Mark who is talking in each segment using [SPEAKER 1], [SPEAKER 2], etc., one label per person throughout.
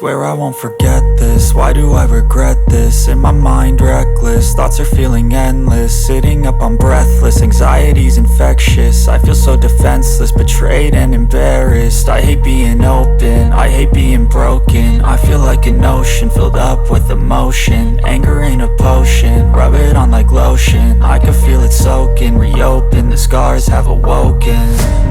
[SPEAKER 1] Swear I won't forget this, why do I regret this? In my mind reckless, thoughts are feeling endless. Sitting up I'm breathless, anxiety's infectious. I feel so defenseless, betrayed and embarrassed. I hate being open, I hate being broken. I feel like an ocean filled up with emotion. Anger ain't a potion, rub it on like lotion. I can feel it soaking, reopen, the scars have awoken.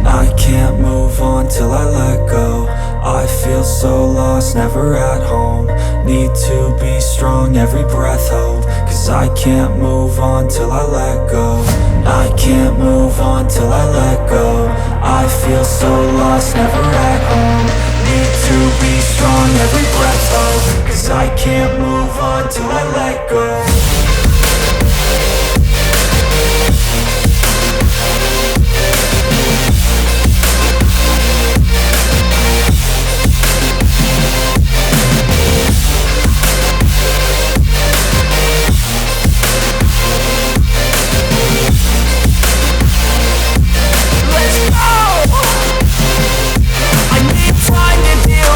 [SPEAKER 1] I can't move on till I let go. I feel so lost, never at home. Need to be strong, every breath hope. Cause I can't move on till I let go. I can't move on till I let go. I feel so lost, never at home. Need to be strong, every breath hope. Cause I can't move on till I let go.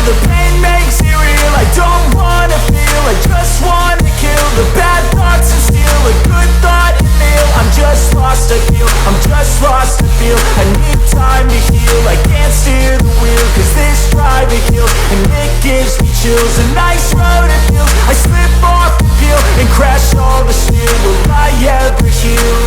[SPEAKER 2] The pain makes it real, I don't wanna feel, I just wanna kill the bad thoughts and steal a good thought and feel. I'm just lost, I feel, I'm just lost, I feel. I need time to heal, I can't steer the wheel. Cause this drive it kills, and it gives me chills. A nice road it feels, I slip off the peel and crash all the steel. Will I ever heal?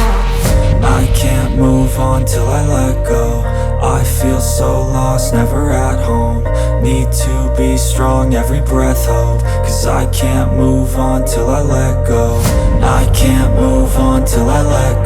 [SPEAKER 1] I can't move on till I let go. I feel so lost, never at home. Need to be strong, every breath hope. Cause I can't move on till I let go. I can't move on till I let go.